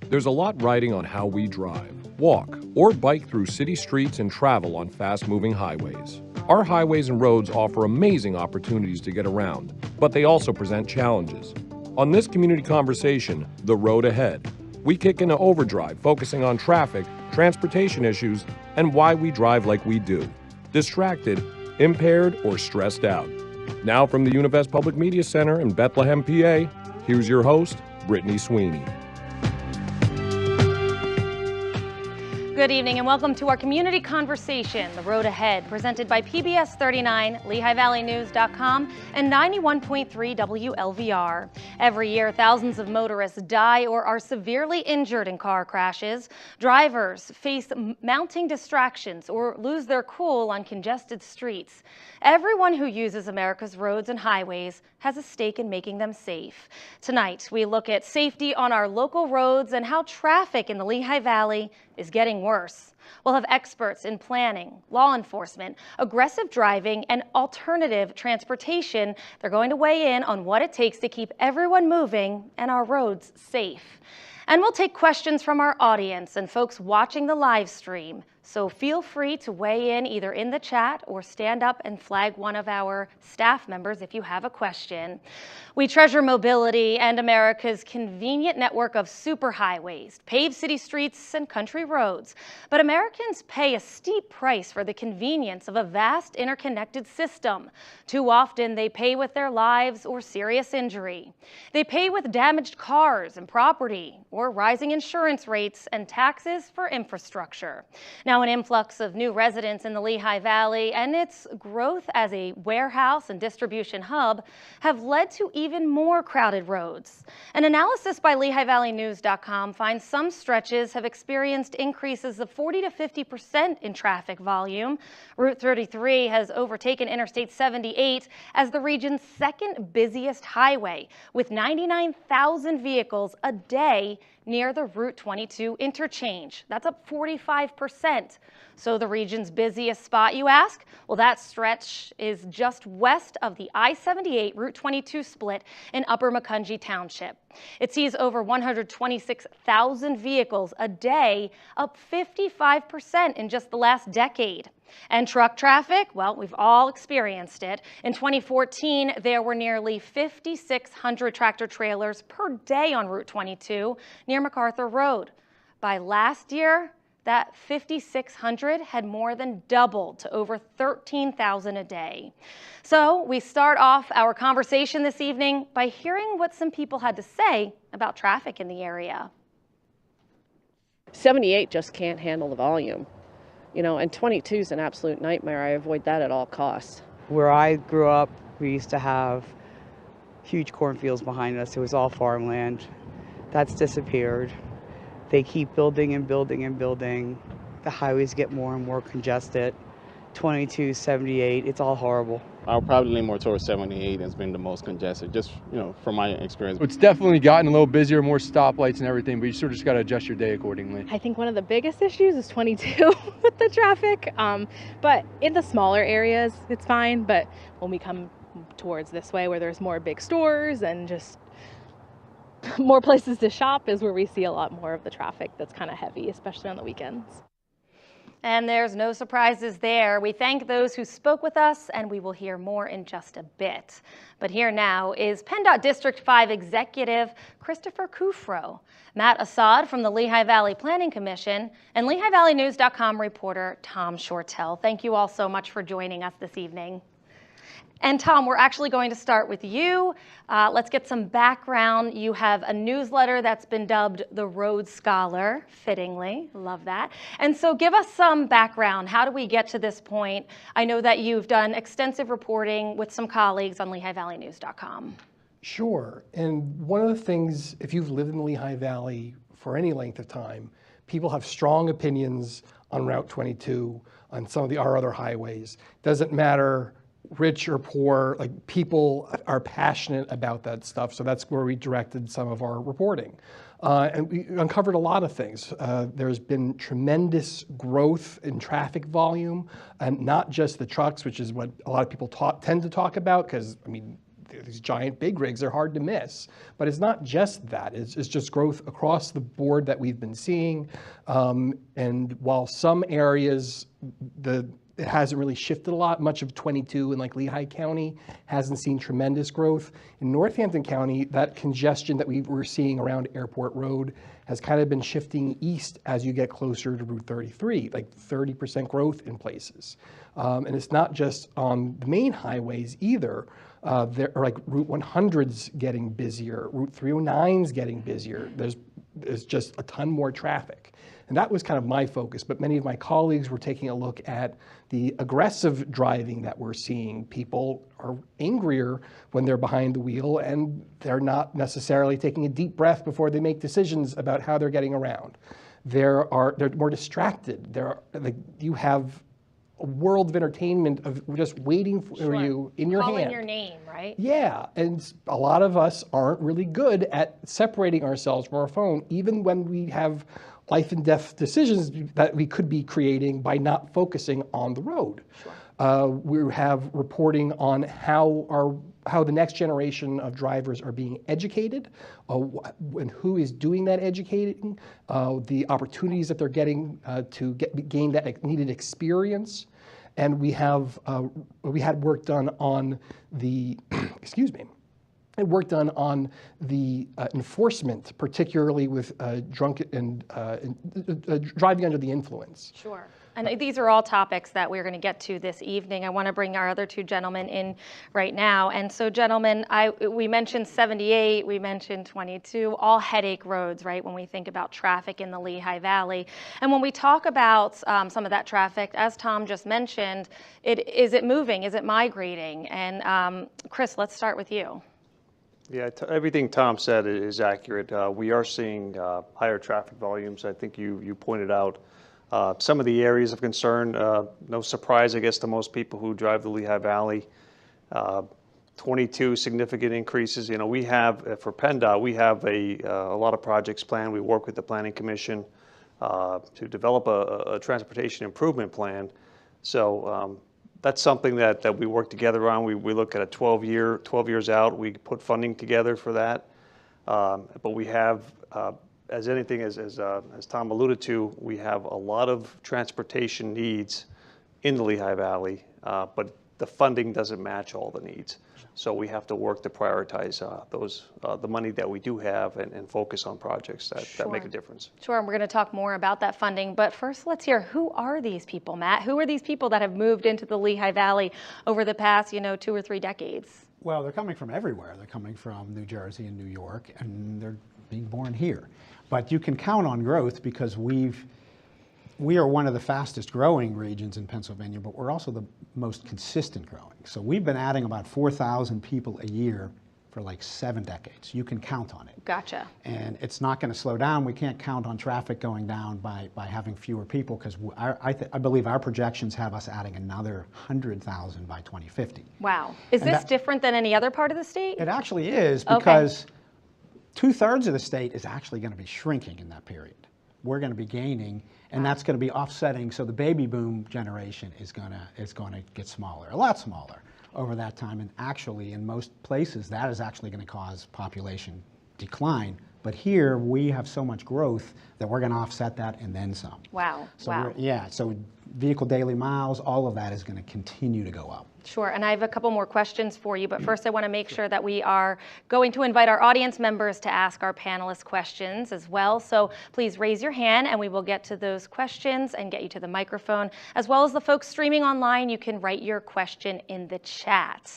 There's a lot riding on how we drive, walk, or bike through city streets and travel on fast-moving highways. Our highways and roads offer amazing opportunities to get around, but they also present challenges. On this community conversation, The Road Ahead, we kick into overdrive, focusing on traffic, transportation issues, and why we drive like we do. Distracted, impaired, or stressed out. Now from the Univest Public Media Center in Bethlehem, PA, here's your host, Brittany Sweeney. Good evening and welcome to our community conversation, The Road Ahead, presented by PBS 39, LehighValleyNews.com, and 91.3 WLVR. Every year, thousands of motorists die or are severely injured in car crashes. Drivers face mounting distractions or lose their cool on congested streets. Everyone who uses America's roads and highways has a stake in making them safe. Tonight, we look at safety on our local roads and how traffic in the Lehigh Valley is getting worse. We'll have experts in planning, law enforcement, aggressive driving, and alternative transportation. They're going to weigh in on what it takes to keep everyone moving and our roads safe. And we'll take questions from our audience and folks watching the live stream. So feel free to weigh in either in the chat or stand up and flag one of our staff members if you have a question. We treasure mobility and America's convenient network of superhighways, paved city streets, and country roads. But Americans pay a steep price for the convenience of a vast interconnected system. Too often they pay with their lives or serious injury. They pay with damaged cars and property or rising insurance rates and taxes for infrastructure. Now, an influx of new residents in the Lehigh Valley and its growth as a warehouse and distribution hub have led to even more crowded roads. An analysis by LehighValleyNews.com finds some stretches have experienced increases of 40 to 50% in traffic volume. Route 33 has overtaken Interstate 78 as the region's second busiest highway, with 99,000 vehicles a day near the Route 22 interchange. That's up 45%. So the region's busiest spot, you ask? Well, that stretch is just west of the I-78 Route 22 split in Upper Macungie Township. It sees over 126,000 vehicles a day, up 55% in just the last decade. And truck traffic, well, we've all experienced it. In 2014, there were nearly 5,600 tractor trailers per day on Route 22 near MacArthur Road. By last year, that 5,600 had more than doubled to over 13,000 a day. So we start off our conversation this evening by hearing what some people had to say about traffic in the area. 78 just can't handle the volume. You know, and 22 is an absolute nightmare. I avoid that at all costs. Where I grew up, we used to have huge cornfields behind us. It was all farmland. That's disappeared. They keep building and building and building. The highways get more and more congested. 22, 78, it's all horrible. I'll probably lean more towards 78. It's been the most congested, just, from my experience. It's definitely gotten a little busier, more stoplights and everything, but you sort of just got to adjust your day accordingly. I think one of the biggest issues is 22 with the traffic, but in the smaller areas, it's fine. But when we come towards this way where there's more big stores and just more places to shop is where we see a lot more of the traffic that's kind of heavy, especially on the weekends. And there's no surprises there. We thank those who spoke with us, and we will hear more in just a bit. But here now is PennDOT District 5 Executive Christopher Kufro, Matt Assad from the Lehigh Valley Planning Commission, and LehighValleyNews.com reporter Tom Shortell. Thank you all so much for joining us this evening. And Tom, we're actually going to start with you. Let's get some background. You have a newsletter that's been dubbed the Road Scholar, fittingly. Love that. And so give us some background. How do we get to this point? I know that you've done extensive reporting with some colleagues on LehighValleyNews.com. Sure. And one of the things, if you've lived in the Lehigh Valley for any length of time, people have strong opinions on Route 22, on some of our other highways. Doesn't matter rich or poor, like people are passionate about that stuff. So that's where we directed some of our reporting. And we uncovered a lot of things. There's been tremendous growth in traffic volume, and not just the trucks, which is what a lot of people tend to talk about, because, I mean, these giant big rigs are hard to miss. But it's not just that. It's just growth across the board that we've been seeing. And while some areas, it hasn't really shifted a lot. Much of 22 in like Lehigh County hasn't seen tremendous growth. In Northampton County, that congestion that we were seeing around Airport Road has kind of been shifting east as you get closer to Route 33, like 30% growth in places. And it's not just on the main highways either. There are like Route 100's getting busier, Route 309's getting busier. There's just a ton more traffic. And that was kind of my focus, but many of my colleagues were taking a look at the aggressive driving that we're seeing. People are angrier when they're behind the wheel, and they're not necessarily taking a deep breath before they make decisions about how they're getting around. They're more distracted. You have a world of entertainment of just waiting for you in your hand. Calling your name, right? Yeah, and a lot of us aren't really good at separating ourselves from our phone, even when we have life and death decisions that we could be creating by not focusing on the road. Sure. We have reporting on how the next generation of drivers are being educated, and who is doing that educating, the opportunities that they're getting to gain that needed experience. And we had work done on the, excuse me, enforcement, particularly with drunk and driving under the influence. Sure. And these are all topics that we're going to get to this evening. I want to bring our other two gentlemen in right now. And so, gentlemen, we mentioned 78, we mentioned 22, all headache roads, right, when we think about traffic in the Lehigh Valley. And when we talk about some of that traffic, as Tom just mentioned, is it moving? Is it migrating? And Chris, let's start with you. Yeah, everything Tom said is accurate. We are seeing higher traffic volumes. I think you pointed out some of the areas of concern. No surprise, I guess, to most people who drive the Lehigh Valley. 22 significant increases. You know, we have, for PennDOT, we have a lot of projects planned. We work with the Planning Commission to develop a transportation improvement plan. So that's something that we work together on. We look at a 12 years out. We put funding together for that. But we have, as Tom alluded to, we have a lot of transportation needs in the Lehigh Valley, but the funding doesn't match all the needs. So we have to work to prioritize the money that we do have and focus on projects that make a difference. Sure, and we're going to talk more about that funding. But first, let's hear, who are these people, Matt? Who are these people that have moved into the Lehigh Valley over the past, 2 or 3 decades? Well, they're coming from everywhere. They're coming from New Jersey and New York, and they're being born here. But you can count on growth because we are one of the fastest growing regions in Pennsylvania, but we're also the most consistent growing. So we've been adding about 4,000 people a year for like 7 decades. You can count on it. Gotcha. And it's not going to slow down. We can't count on traffic going down by having fewer people, because I believe our projections have us adding another 100,000 by 2050. Wow. Is this different than any other part of the state? It actually is, because 2/3 of the state is actually going to be shrinking in that period. We're going to be gaining, and that's going to be offsetting. So the baby boom generation is going to get smaller, a lot smaller over that time. And actually, in most places, that is actually going to cause population decline. But here, we have so much growth that we're going to offset that and then some. Wow. So so vehicle daily miles, all of that is going to continue to go up. Sure, and I have a couple more questions for you, but first I want to make sure that we are going to invite our audience members to ask our panelists questions as well. So please raise your hand and we will get to those questions and get you to the microphone. As well as the folks streaming online, you can write your question in the chat.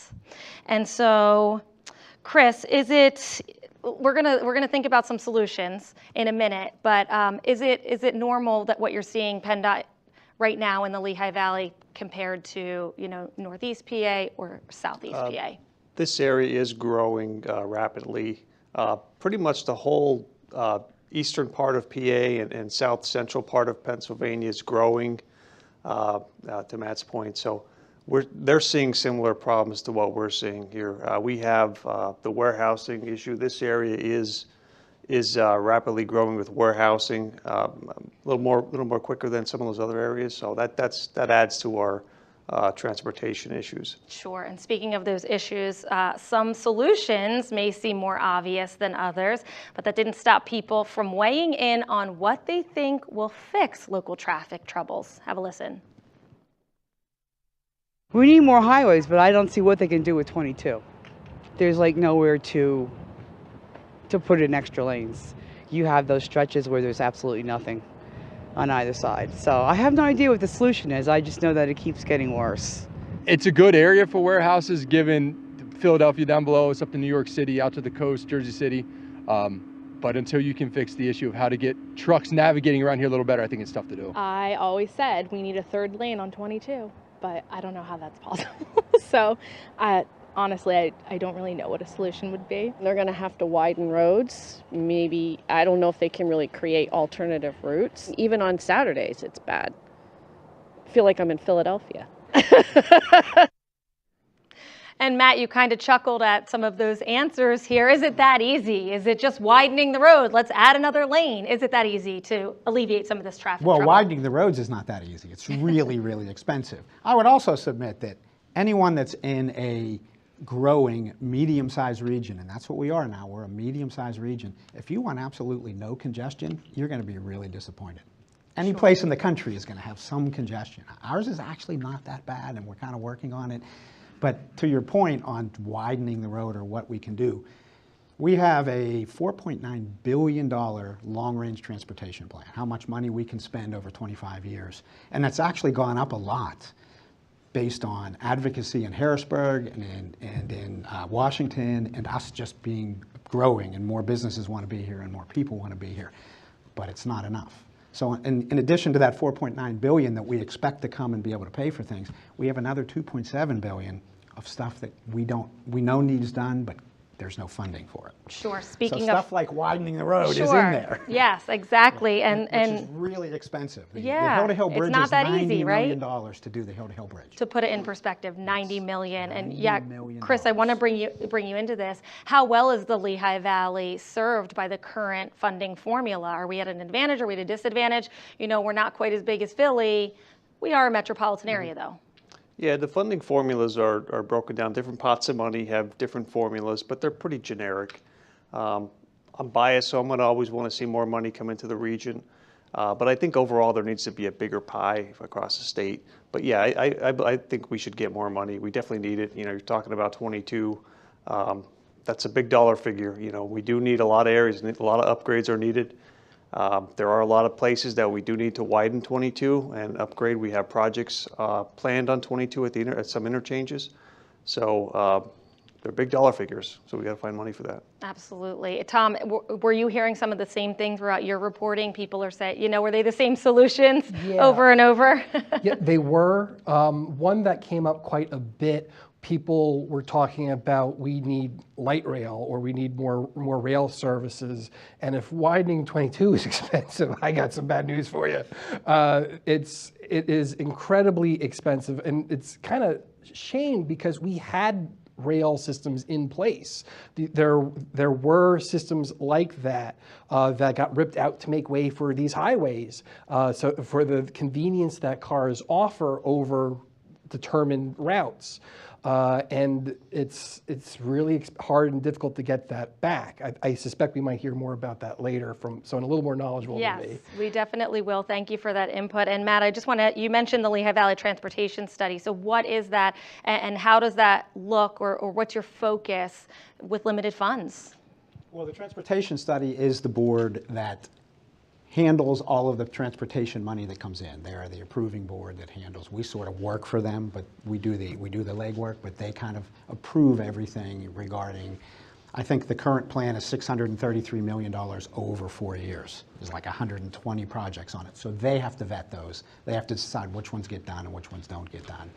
And so, Chris, we're gonna think about some solutions in a minute, but is it normal that what you're seeing PennDOT right now in the Lehigh Valley compared to Northeast PA or Southeast PA? This area is growing rapidly. Pretty much the whole eastern part of PA and south central part of Pennsylvania is growing, to Matt's point. So they're seeing similar problems to what we're seeing here. We have the warehousing issue. This area is rapidly growing with warehousing, a little more quicker than some of those other areas. So that adds to our transportation issues. Sure, and speaking of those issues, some solutions may seem more obvious than others, but that didn't stop people from weighing in on what they think will fix local traffic troubles. Have a listen. We need more highways, but I don't see what they can do with 22. There's like nowhere to put in extra lanes. You have those stretches where there's absolutely nothing on either side. So I have no idea what the solution is. I just know that it keeps getting worse. It's a good area for warehouses, given Philadelphia down below, it's up to New York City, out to the coast, Jersey City. But until you can fix the issue of how to get trucks navigating around here a little better, I think it's tough to do. I always said we need a third lane on 22, but I don't know how that's possible. So honestly, I don't really know what a solution would be. They're going to have to widen roads. Maybe, I don't know if they can really create alternative routes. Even on Saturdays, it's bad. I feel like I'm in Philadelphia. And Matt, you kind of chuckled at some of those answers here. Is it that easy? Is it just widening the road? Let's add another lane. Is it that easy to alleviate some of this traffic trouble? Widening the roads is not that easy. It's really, really expensive. I would also submit that anyone that's in a growing medium-sized region, and that's what we are now, we're a medium-sized region. If you want absolutely no congestion, you're going to be really disappointed. Any place in the country is going to have some congestion. Ours is actually not that bad, and we're kind of working on it. But to your point on widening the road or what we can do, we have a $4.9 billion long-range transportation plan, how much money we can spend over 25 years. And that's actually gone up a lot based on advocacy in Harrisburg and in Washington, and us just growing, and more businesses want to be here and more people want to be here. But it's not enough. So in addition to that $4.9 billion that we expect to come and be able to pay for things, we have another $2.7 billion of stuff that we know needs done, but there's no funding for it. Sure. So Speaking stuff like widening the road is in there. Yes, exactly. Which is really expensive. The Hill to Hill Bridge it's not is that $90 easy, right? million to do the Hill to Hill Bridge. To put it in perspective, $90 million. And yeah, $90 million. Chris, I want to bring you into this. How well is the Lehigh Valley served by the current funding formula? Are we at an advantage? Are we at a disadvantage? You know, we're not quite as big as Philly. We are a metropolitan area, though. Yeah, the funding formulas are broken down. Different pots of money have different formulas, but they're pretty generic. I'm biased, so I'm going to always want to see more money come into the region. But I think overall there needs to be a bigger pie across the state. But yeah, I think we should get more money. We definitely need it. You know, you're talking about 22. That's a big dollar figure. You know, we do need a lot of areas. A lot of upgrades are needed. There are a lot of places that we do need to widen 22 and upgrade. We have projects planned on 22 at some interchanges. So they're big dollar figures, so we got to find money for that. Absolutely. Tom, were you hearing some of the same things throughout your reporting? People are saying, you know, were they the same solutions over and over? Yeah, they were. One that came up quite a bit, people were talking about we need light rail or we need more rail services. And if widening 22 is expensive, I got some bad news for you. It is incredibly expensive, and it's kind of shame because we had rail systems in place. There were systems like that that got ripped out to make way for these highways. So for the convenience that cars offer over determined routes. And it's really hard and difficult to get that back. I suspect we might hear more about that later from someone a little more knowledgeable than me. Yes, we definitely will. Thank you for that input. And Matt, I just want to, you mentioned the Lehigh Valley Transportation Study. So what is that and how does that look, or what's your focus with limited funds? Well, the Transportation Study is the board that handles all of the transportation money that comes in. They are the approving board that handles. We sort of work for them, but we do the legwork, but they kind of approve everything regarding, I think the current plan is $633 million over 4 years. There's like 120 projects on it. So they have to vet those. They have to decide which ones get done and which ones don't get done.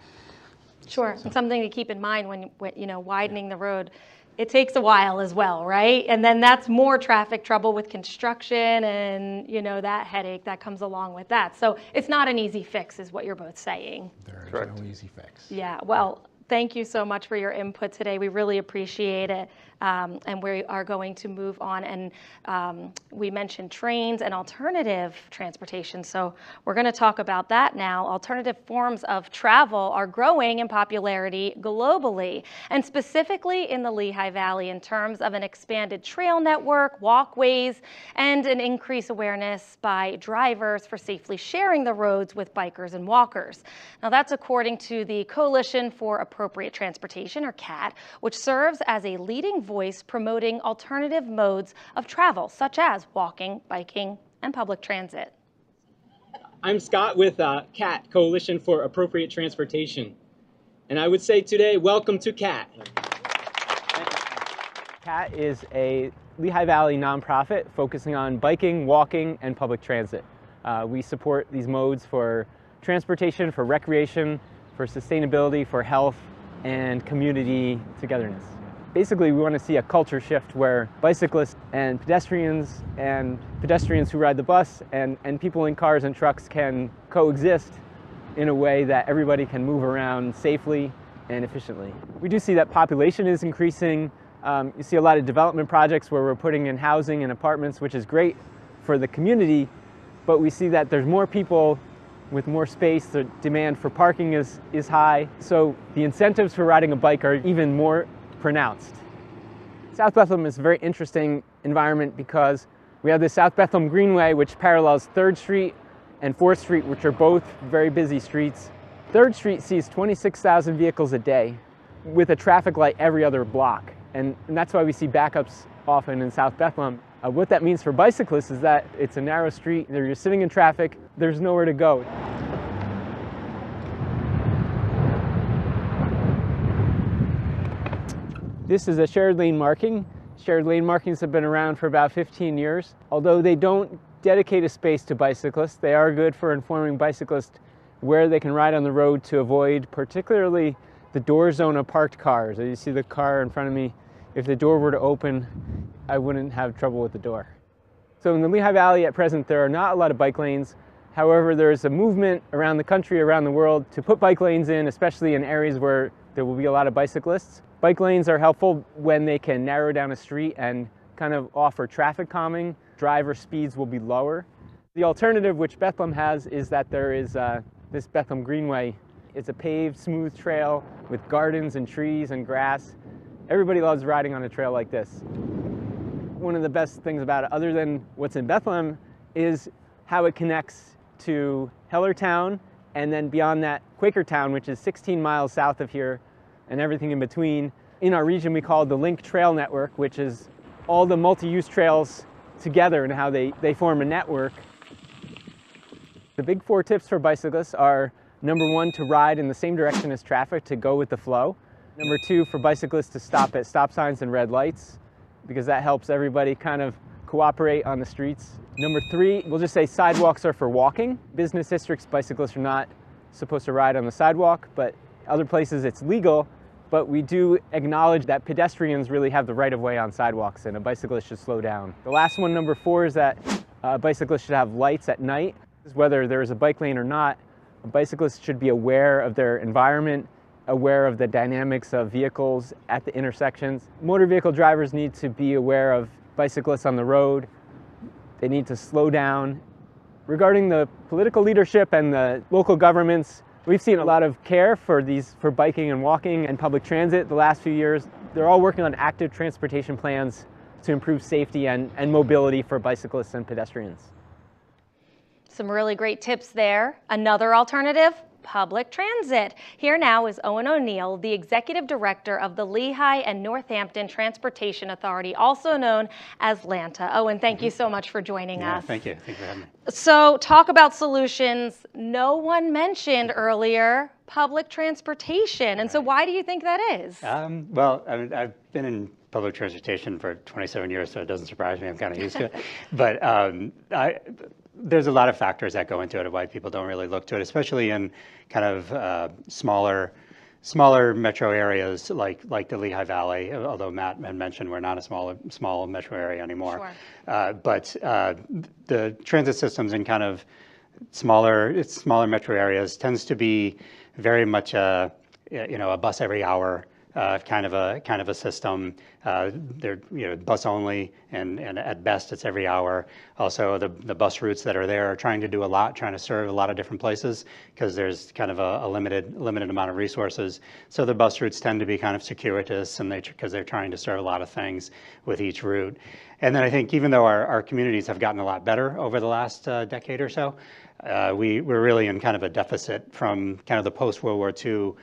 Sure, and something to keep in mind when you know, widening the road, it takes a while as well, right? And then that's more traffic trouble with construction and, you know, that headache that comes along with that. So it's not an easy fix is what you're both saying. There is Correct. no easy fix. Yeah, well, Thank you so much for your input today. We really appreciate it. And we are going to move on. And we mentioned trains and alternative transportation. So we're going to talk about that now. Alternative forms of travel are growing in popularity globally, and specifically in the Lehigh Valley in terms of an expanded trail network, walkways, and an increased awareness by drivers for safely sharing the roads with bikers and walkers. Now that's according to the Coalition for Appropriate Transportation, or CAT, which serves as a leading voice promoting alternative modes of travel, such as walking, biking, and public transit. I'm Scott with CAT, Coalition for Appropriate Transportation. And I would say today, welcome to CAT. CAT is a Lehigh Valley nonprofit focusing on biking, walking, and public transit. We support these modes for transportation, for recreation, for sustainability, for health, and community togetherness. Basically, we want to see a culture shift where bicyclists and pedestrians who ride the bus and people in cars and trucks can coexist in a way that everybody can move around safely and efficiently. We do see that population is increasing. You see a lot of development projects where we're putting in housing and apartments, which is great for the community, but we see that there's more people with more space. The demand for parking is high, so the incentives for riding a bike are even more pronounced. South Bethlehem is a very interesting environment because we have the South Bethlehem Greenway, which parallels 3rd Street and 4th Street, which are both very busy streets. 3rd Street sees 26,000 vehicles a day with a traffic light every other block. And that's why we see backups often in South Bethlehem. What that means for bicyclists is that it's a narrow street, you're sitting in traffic, there's nowhere to go. This is a shared lane marking. Shared lane markings have been around for about 15 years. Although they don't dedicate a space to bicyclists, they are good for informing bicyclists where they can ride on the road to avoid particularly the door zone of parked cars. You see the car in front of me. If the door were to open, I wouldn't have trouble with the door. So in the Lehigh Valley at present, there are not a lot of bike lanes. However, there is a movement around the country, around the world, to put bike lanes in, especially in areas where there will be a lot of bicyclists. Bike lanes are helpful when they can narrow down a street and kind of offer traffic calming. Driver speeds will be lower. The alternative, which Bethlehem has, is that there is this Bethlehem Greenway. It's a paved, smooth trail with gardens and trees and grass. Everybody loves riding on a trail like this. One of the best things about it, other than what's in Bethlehem, is how it connects to Hellertown, and then beyond that, Quakertown, which is 16 miles south of here, and everything in between. In our region, we call it the Link Trail Network, which is all the multi-use trails together and how they form a network. The big 4 tips for bicyclists are: number 1, to ride in the same direction as traffic, to go with the flow. Number 2, for bicyclists to stop at stop signs and red lights, because that helps everybody kind of cooperate on the streets. Number 3, we'll just say sidewalks are for walking. Business districts, bicyclists are not supposed to ride on the sidewalk, but other places it's legal. But we do acknowledge that pedestrians really have the right of way on sidewalks, and a bicyclist should slow down. The last one, number 4, is that bicyclists should have lights at night. Whether there is a bike lane or not, a bicyclist should be aware of their environment, aware of the dynamics of vehicles at the intersections. Motor vehicle drivers need to be aware of bicyclists on the road. They need to slow down. Regarding the political leadership and the local governments, we've seen a lot of care for biking and walking and public transit the last few years. They're all working on active transportation plans to improve safety and mobility for bicyclists and pedestrians. Some really great tips there. Another alternative: public transit. Here now is Owen O'Neill, the Executive Director of the Lehigh and Northampton Transportation Authority, also known as LANTA. Owen, thank you so much for joining us. Thank you. Thanks for having me. So talk about solutions. No one mentioned earlier public transportation. And so why do you think that is? Well, I mean, I've been in public transportation for 27 years, so it doesn't surprise me. I'm kind of used to it. But there's a lot of factors that go into it of why people don't really look to it, especially in kind of smaller metro areas like the Lehigh Valley. Although Matt had mentioned we're not a small metro area anymore. Sure. But the transit systems in kind of smaller metro areas tends to be very much a bus every hour kind of a system. They're bus only, and at best it's every hour. Also, the bus routes that are there are trying to do a lot, trying to serve a lot of different places because there's kind of a limited amount of resources. So the bus routes tend to be kind of circuitous, and because they're trying to serve a lot of things with each route. And then I think even though our communities have gotten a lot better over the last decade or so, we're really in kind of a deficit from kind of the post-World War II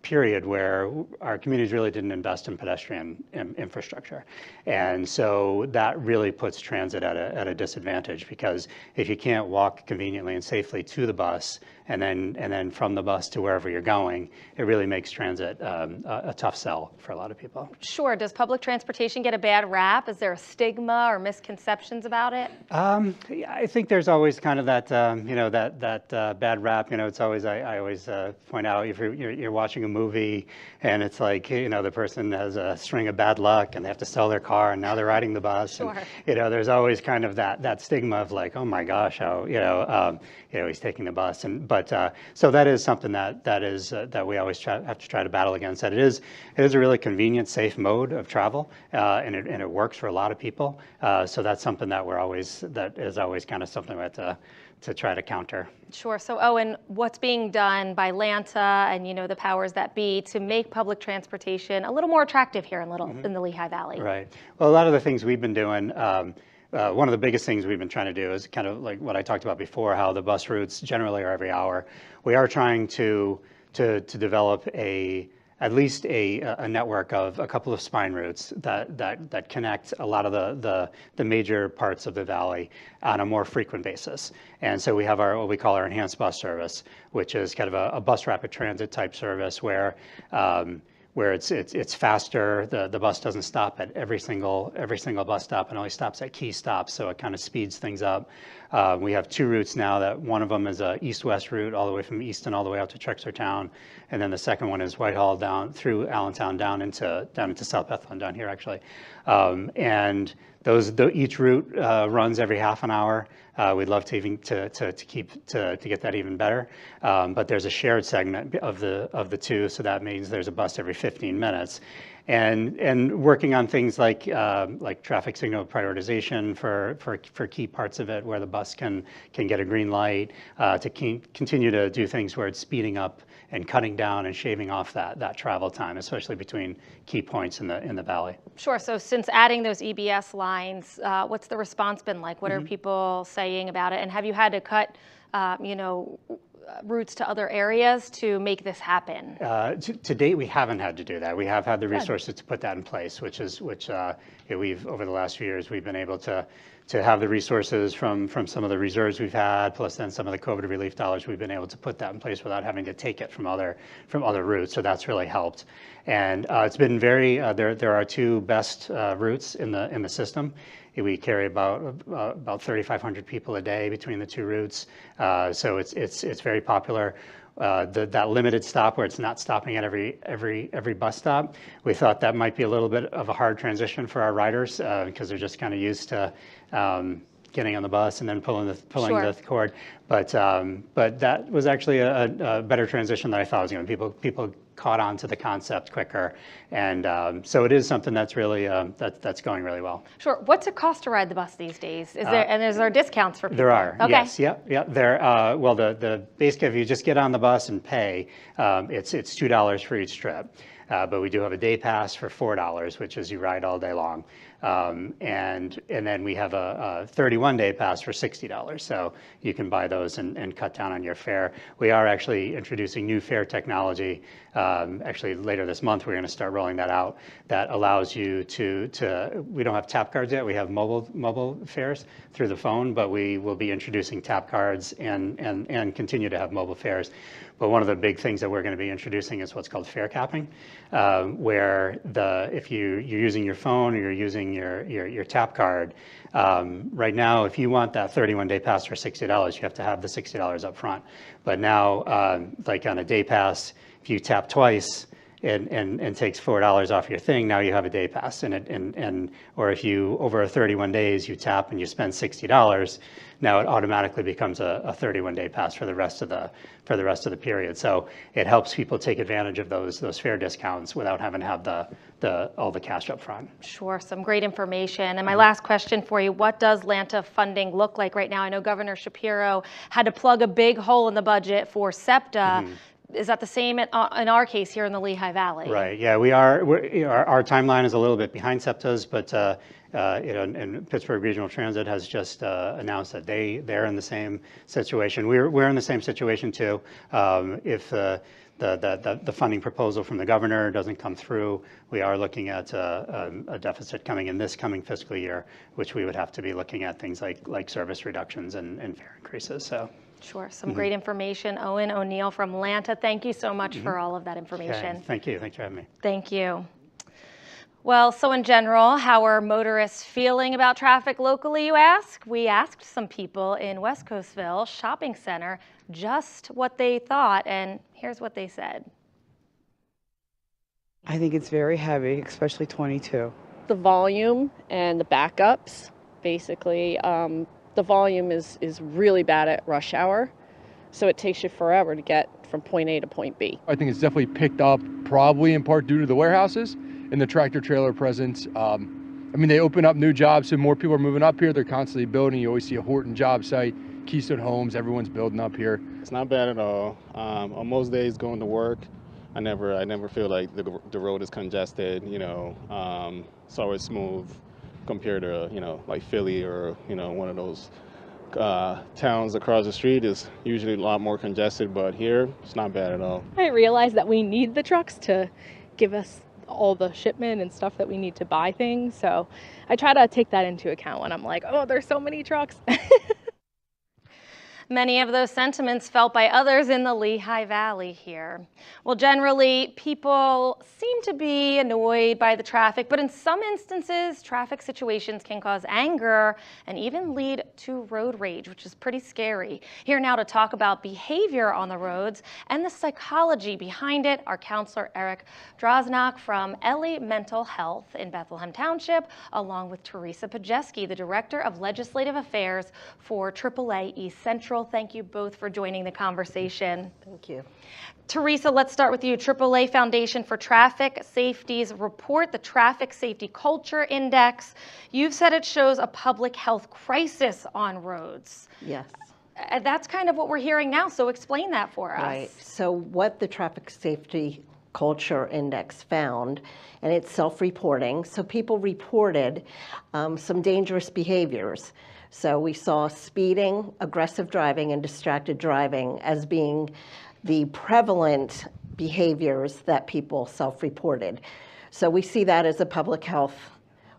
period where our communities really didn't invest in pedestrian infrastructure. And so that really puts transit at a disadvantage, because if you can't walk conveniently and safely to the bus and then from the bus to wherever you're going, it really makes transit a tough sell for a lot of people. Sure. Does public transportation get a bad rap? Is there a stigma or misconceptions about it? I think there's always kind of that, that bad rap. It's always, I always point out, if you're watching a movie and it's like, the person has a string of bad luck and they have to sell their car and now they're riding the bus. Sure. And, there's always kind of that stigma of like, oh my gosh, how, he's taking the bus. But so that is something that we always have to try to battle against. That it is a really convenient, safe mode of travel, and it works for a lot of people. So that's something that is always kind of something we have to try to counter. Sure. So, Owen, what's being done by LANTA and the powers that be to make public transportation a little more attractive here in the Lehigh Valley? Right. Well, a lot of the things we've been doing. One of the biggest things we've been trying to do is kind of like what I talked about before, how the bus routes generally are every hour. We are trying to develop at least a network of a couple of spine routes that connect a lot of the major parts of the valley on a more frequent basis. And so we have what we call our enhanced bus service, which is kind of a bus rapid transit type service where it's faster. The bus doesn't stop at every single bus stop. It only stops at key stops, so it kind of speeds things up. We have two routes now. That one of them is a east-west route all the way from Easton all the way out to Trexlertown, and then the second one is Whitehall down through Allentown down into South Bethlehem down here actually. And each route runs every half an hour. We'd love to get that even better, but there's a shared segment of the two, so that means there's a bus every 15 minutes, and working on things like traffic signal prioritization for key parts of it where the bus can get a green light, to continue to do things where it's speeding up and cutting down and shaving off that travel time, especially between key points in the valley. Sure. So since adding those EBS lines, what's the response been like? What are people saying about it? And have you had to cut, routes to other areas to make this happen? To date, we haven't had to do that. We have had the resources to put that in place, which we've over the last few years we've been able to have the resources from some of the reserves we've had, plus then some of the COVID relief dollars. We've been able to put that in place without having to take it from other routes. So that's really helped, and it's been very. There are two best routes in the system. We carry about 3,500 people a day between the two routes, so it's very popular. That limited stop where it's not stopping at every bus stop, we thought that might be a little bit of a hard transition for our riders because they're just kind of used to getting on the bus and then pulling the cord. But that was actually a better transition than I thought it was going to be. People caught on to the concept quicker, and so it is something that's really that's going really well. Sure. What's it cost to ride the bus these days? Is there discounts for people? There are. Okay. Yes. Yep. There. Well, the basically, if you just get on the bus and pay, it's $2 for each trip. But we do have a day pass for $4, which is you ride all day long. And then we have a 31-day pass for $60. So you can buy those and cut down on your fare. We are actually introducing new fare technology. Actually, later this month, we're going to start rolling that out. That allows you we don't have tap cards yet. We have mobile fares through the phone, but we will be introducing tap cards and continue to have mobile fares. But one of the big things that we're going to be introducing is what's called fare capping, where if you're using your phone or you're using your tap card, right now, if you want that 31-day pass for $60, you have to have the $60 up front. But now, like on a day pass, if you tap twice, and takes $4 off your thing, now you have a day pass. Or if you, over 31 days, you tap and you spend $60, now it automatically becomes a 31-day pass for the rest of the period. So it helps people take advantage of those fare discounts without having to have all the cash up front. Sure, some great information. And my last question for you, what does LANTA funding look like right now? I know Governor Shapiro had to plug a big hole in the budget for SEPTA. Is that the same in our case here in the Lehigh Valley? Right. Yeah, our timeline is a little bit behind SEPTA's, but and Pittsburgh Regional Transit has just announced that they're in the same situation. We're in the same situation too. If the funding proposal from the governor doesn't come through, we are looking at a deficit coming in this coming fiscal year, which we would have to be looking at things like service reductions and fare increases. So. Sure, some great information. Owen O'Neill from LANTA, thank you so much for all of that information. Okay. Thank you. Thanks for having me. Thank you. Well, so in general, how are motorists feeling about traffic locally, you ask? We asked some people in West Coastville Shopping Center just what they thought, and here's what they said. I think it's very heavy, especially 22. The volume and the backups, basically. The volume is really bad at rush hour, so it takes you forever to get from point A to point B. I think it's definitely picked up, probably in part due to the warehouses and the tractor trailer presence. I mean, they open up new jobs, so more people are moving up here. They're constantly building. You always see a Horton job site, Keystone Homes, everyone's building up here. It's not bad at all. On most days going to work, I never feel like the road is congested, it's always smooth compared to, like Philly or, one of those towns across the street is usually a lot more congested, but here it's not bad at all. I realize that we need the trucks to give us all the shipment and stuff that we need to buy things. So I try to take that into account when I'm like, oh, there's so many trucks. Many of those sentiments felt by others in the Lehigh Valley here. Well, generally, people seem to be annoyed by the traffic, but in some instances, traffic situations can cause anger and even lead to road rage, which is pretty scary. Here now to talk about behavior on the roads and the psychology behind it, our counselor Eric Droznak from Ellie Mental Health in Bethlehem Township, along with Teresa Pajeski, the Director of Legislative Affairs for AAA East Central. Thank you both for joining the conversation. Thank you. Teresa, let's start with you. AAA Foundation for Traffic Safety's report, the Traffic Safety Culture Index. You've said it shows a public health crisis on roads. Yes. That's kind of what we're hearing now, so explain that for us. Right. So what the Traffic Safety Culture Index found, and it's self-reporting, so people reported some dangerous behaviors. So we saw speeding, aggressive driving, and distracted driving as being the prevalent behaviors that people self-reported. So we see that as a public health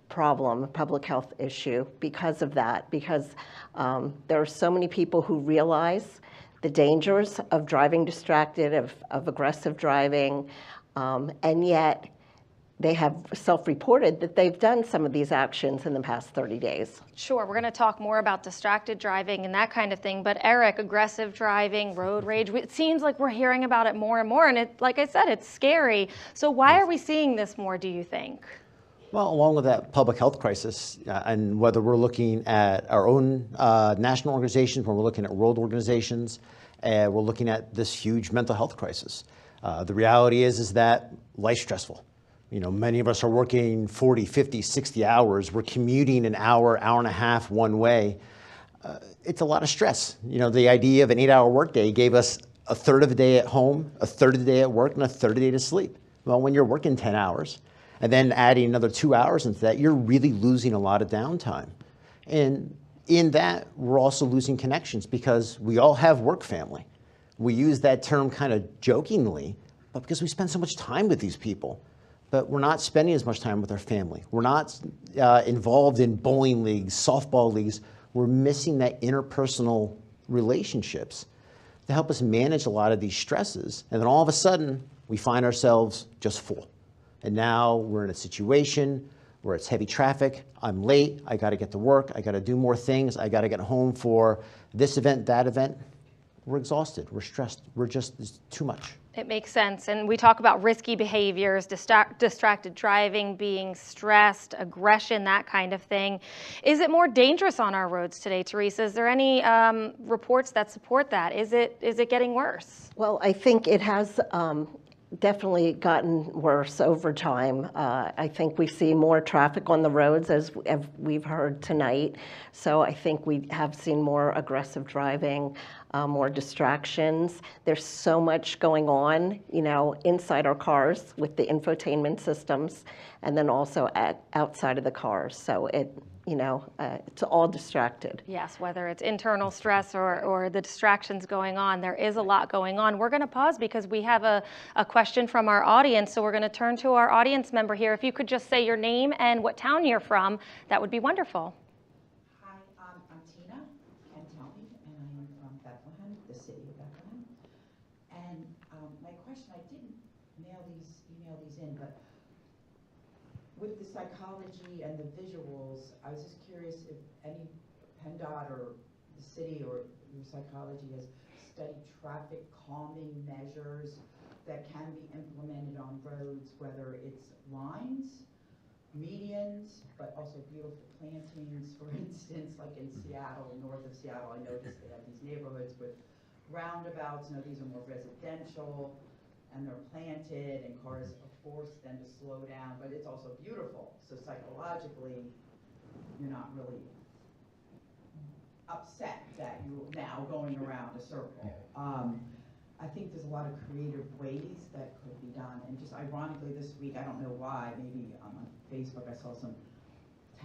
problem, a public health issue because of that, because there are so many people who realize the dangers of driving distracted, of aggressive driving, and yet they have self-reported that they've done some of these actions in the past 30 days. Sure, we're going to talk more about distracted driving and that kind of thing, but Eric, aggressive driving, road rage, it seems like we're hearing about it more and more, and like I said, it's scary. So why are we seeing this more, do you think? Well, along with that public health crisis, and whether we're looking at our own national organizations, when we're looking at world organizations, we're looking at this huge mental health crisis. The reality is that life's stressful. Many of us are working 40, 50, 60 hours. We're commuting an hour, hour and a half one way. It's a lot of stress. The idea of an 8-hour workday gave us a third of the day at home, a third of the day at work, and a third of the day to sleep. Well, when you're working 10 hours and then adding another 2 hours into that, you're really losing a lot of downtime. And in that, we're also losing connections because we all have work family. We use that term kind of jokingly, but because we spend so much time with these people. But we're not spending as much time with our family. We're not involved in bowling leagues, softball leagues. We're missing that interpersonal relationships to help us manage a lot of these stresses. And then all of a sudden, we find ourselves just full. And now we're in a situation where it's heavy traffic. I'm late. I got to get to work. I got to do more things. I got to get home for this event, that event. We're exhausted. We're stressed. It's too much. It makes sense. And we talk about risky behaviors, distracted driving, being stressed, aggression, that kind of thing. Is it more dangerous on our roads today, Teresa? Is there any reports that support that? Is it getting worse? Well, I think it has definitely gotten worse over time. I think we see more traffic on the roads, as we've heard tonight. So I think we have seen more aggressive driving, more distractions. There's so much going on, you know, inside our cars with the infotainment systems, and then also outside of the cars. So it's all distracted. Yes, whether it's internal stress or the distractions going on, there is a lot going on. We're going to pause because we have a question from our audience. So we're going to turn to our audience member here. If you could just say your name and what town you're from, that would be wonderful. Hi, I'm Tina Cantelmi, and I'm from Bethlehem, the city of Bethlehem. And my question, I didn't email these in, but with the psychology and the visuals, I was just curious if any PennDOT or the city or your psychology has studied traffic calming measures that can be implemented on roads, whether it's lines, medians, but also beautiful plantings. For instance, like in Seattle, north of Seattle, I noticed they have these neighborhoods with roundabouts. You know, these are more residential, and they're planted, and cars are forced then to slow down, but it's also beautiful. So psychologically, you're not really upset that you're now going around a circle. I think there's a lot of creative ways that could be done, and just ironically this week, I don't know why, maybe on Facebook I saw some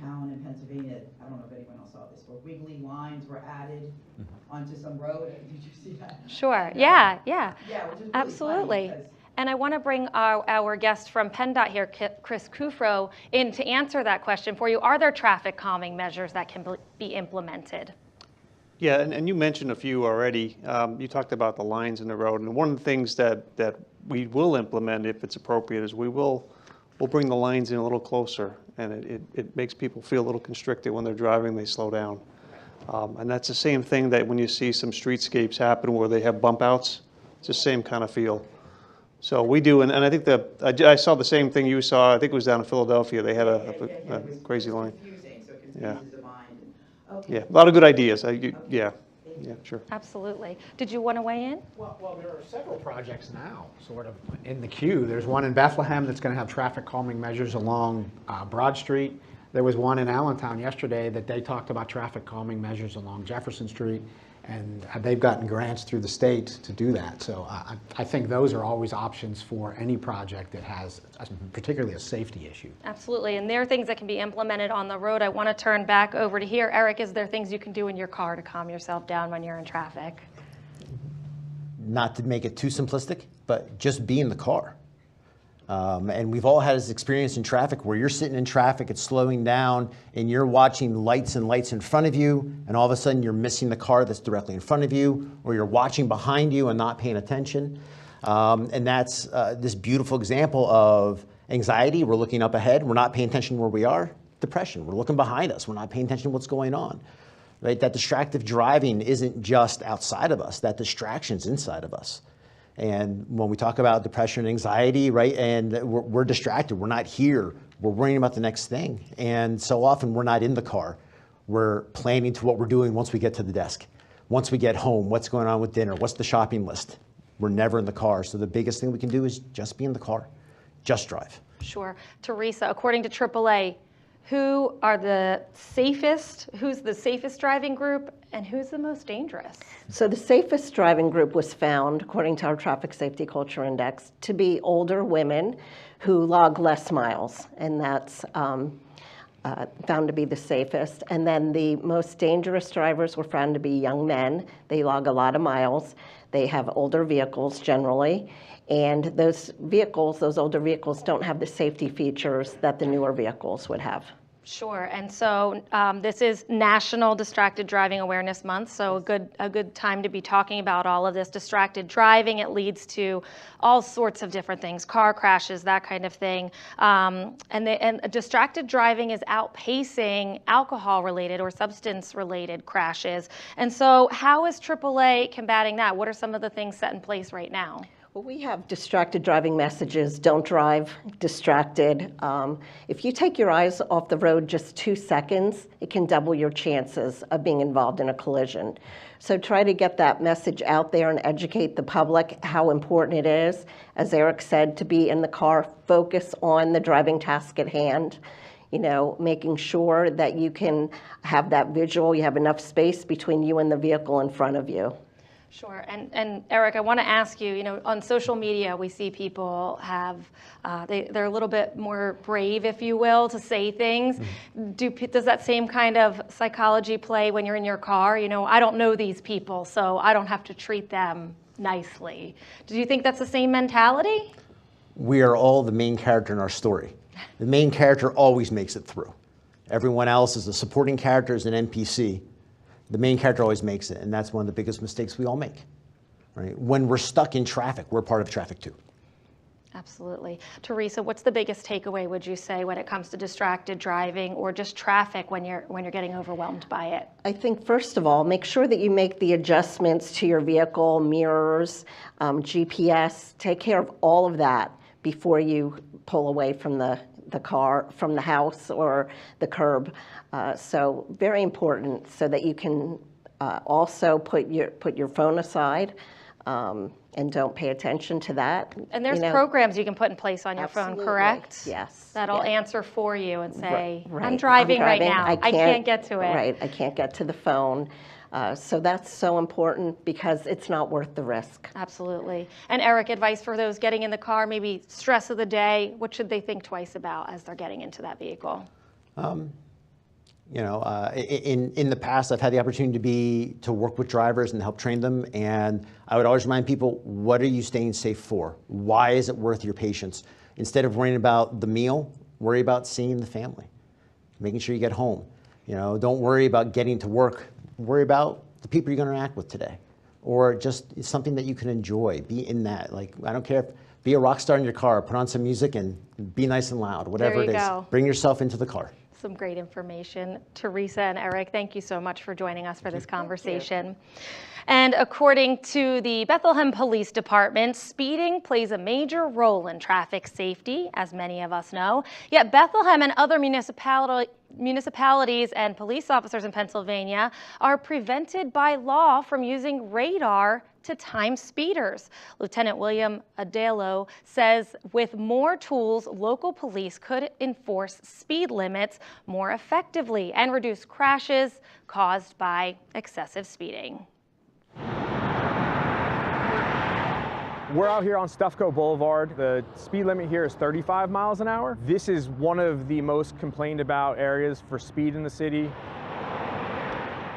town in Pennsylvania, I don't know if anyone else saw this, where wiggly lines were added onto some road. Did you see that? Sure, yeah. Yeah, which is really Absolutely. funny. And I want to bring our guest from PennDOT here, Chris Kufro, in to answer that question for you. Are there traffic calming measures that can be implemented? Yeah, and you mentioned a few already. You talked about the lines in the road, and one of the things that we will implement, if it's appropriate, is we'll bring the lines in a little closer, and it makes people feel a little constricted when they're driving, they slow down. And that's the same thing that when you see some streetscapes happen where they have bump outs, it's the same kind of feel. So we do, and I think I saw the same thing you saw. I think it was down in Philadelphia. They had a crazy line. Yeah. Yeah, a lot of good ideas. Yeah, sure. Absolutely. Did you want to weigh in? Well, there are several projects now sort of in the queue. There's one in Bethlehem that's going to have traffic calming measures along Broad Street. There was one in Allentown yesterday that they talked about traffic calming measures along Jefferson Street, and they've gotten grants through the state to do that. So I think those are always options for any project that has particularly a safety issue. Absolutely, and there are things that can be implemented on the road. I want to turn back over to here. Eric, is there things you can do in your car to calm yourself down when you're in traffic? Not to make it too simplistic, but just be in the car. And we've all had this experience in traffic where you're sitting in traffic, it's slowing down, and you're watching lights and lights in front of you, and all of a sudden you're missing the car that's directly in front of you, or you're watching behind you and not paying attention. And that's this beautiful example of anxiety. We're looking up ahead, we're not paying attention where we are. Depression, we're looking behind us, we're not paying attention to what's going on. Right? That distractive driving isn't just outside of us, that distraction's inside of us. And when we talk about depression and anxiety, right, and we're distracted, we're not here, we're worrying about the next thing. And so often we're not in the car. We're planning to what we're doing once we get to the desk. Once we get home, what's going on with dinner? What's the shopping list? We're never in the car. So the biggest thing we can do is just be in the car, just drive. Sure. Teresa, according to AAA, who's the safest driving group, and who's the most dangerous? So the safest driving group was found, according to our Traffic Safety Culture Index, to be older women who log less miles, and that's found to be the safest. And then the most dangerous drivers were found to be young men. They log a lot of miles. They have older vehicles generally, and those older vehicles don't have the safety features that the newer vehicles would have. Sure, and so this is National Distracted Driving Awareness Month, so a good time to be talking about all of this. Distracted driving, it leads to all sorts of different things, car crashes, that kind of thing. And distracted driving is outpacing alcohol-related or substance-related crashes. And so how is AAA combating that? What are some of the things set in place right now? Well, we have distracted driving messages. Don't drive distracted. If you take your eyes off the road just 2 seconds, it can double your chances of being involved in a collision. So try to get that message out there and educate the public how important it is, as Eric said, to be in the car, focus on the driving task at hand. You know, making sure that you can have that visual, you have enough space between you and the vehicle in front of you. Sure, and Eric, I want to ask you, you know, on social media, we see people have, they're a little bit more brave, if you will, to say things. Does that same kind of psychology play when you're in your car? You know, I don't know these people, so I don't have to treat them nicely. Do you think that's the same mentality? We are all the main character in our story. The main character always makes it through. Everyone else is a supporting character, is an NPC. The main character always makes it, and that's one of the biggest mistakes we all make. Right? When we're stuck in traffic, we're part of traffic too. Absolutely. Teresa, what's the biggest takeaway, would you say, when it comes to distracted driving or just traffic when you're getting overwhelmed by it? I think, first of all, make sure that you make the adjustments to your vehicle, mirrors, GPS. Take care of all of that before you pull away from the car, from the house or the curb. So very important, so that you can also put your phone aside and don't pay attention to that. And there's programs you can put in place on your phone, correct? Yes. That'll answer for you and say, Right. I'm driving right now. I can't get to it. Right, I can't get to the phone. So that's so important because it's not worth the risk. Absolutely. And Eric, advice for those getting in the car, maybe stress of the day, what should they think twice about as they're getting into that vehicle? You know, in the past, I've had the opportunity to work with drivers and help train them, and I would always remind people, what are you staying safe for? Why is it worth your patience? Instead of worrying about the meal, worry about seeing the family, making sure you get home. You know, don't worry about getting to work. Worry about the people you're going to interact with today, or just something that you can enjoy. Be in that. Like, I don't care. Be a rock star in your car. Put on some music and be nice and loud. Whatever it is. Go. Bring yourself into the car. Some great information. Teresa and Eric, thank you so much for joining us for this conversation. And according to the Bethlehem Police Department, speeding plays a major role in traffic safety, as many of us know. Yet Bethlehem and other municipalities and police officers in Pennsylvania are prevented by law from using radar to time speeders. Lieutenant William Adelo says with more tools, local police could enforce speed limits more effectively and reduce crashes caused by excessive speeding. We're out here on Stefco Boulevard. The speed limit here is 35 miles an hour. This is one of the most complained about areas for speed in the city.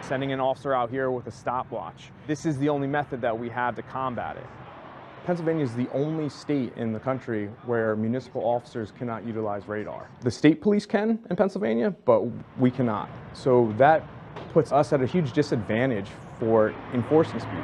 Sending an officer out here with a stopwatch. This is the only method that we have to combat it. Pennsylvania is the only state in the country where municipal officers cannot utilize radar. The state police can in Pennsylvania, but we cannot. So that puts us at a huge disadvantage for enforcing speed.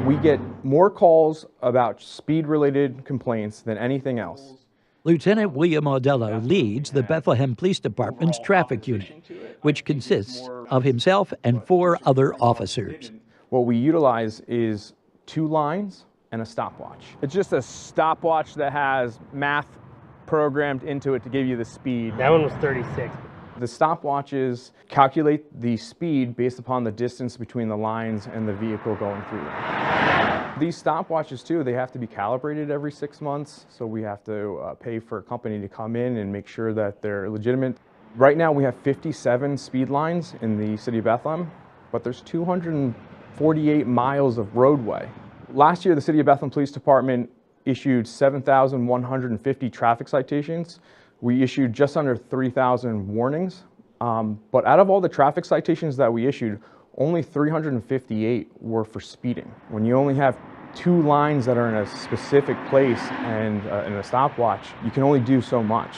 We get more calls about speed-related complaints than anything else. Lieutenant William Audello leads the Bethlehem Police Department's traffic unit, which consists of himself and 4 other officers. What we utilize is 2 lines and a stopwatch. It's just a stopwatch that has math programmed into it to give you the speed. That one was 36. The stopwatches calculate the speed based upon the distance between the lines and the vehicle going through them. These stopwatches too, they have to be calibrated every 6 months, so we have to pay for a company to come in and make sure that they're legitimate. Right now we have 57 speed lines in the city of Bethlehem, but there's 248 miles of roadway. Last year the City of Bethlehem Police Department issued 7,150 traffic citations. We issued just under 3,000 warnings, but out of all the traffic citations that we issued, only 358 were for speeding. When you only have 2 lines that are in a specific place and in a stopwatch, you can only do so much.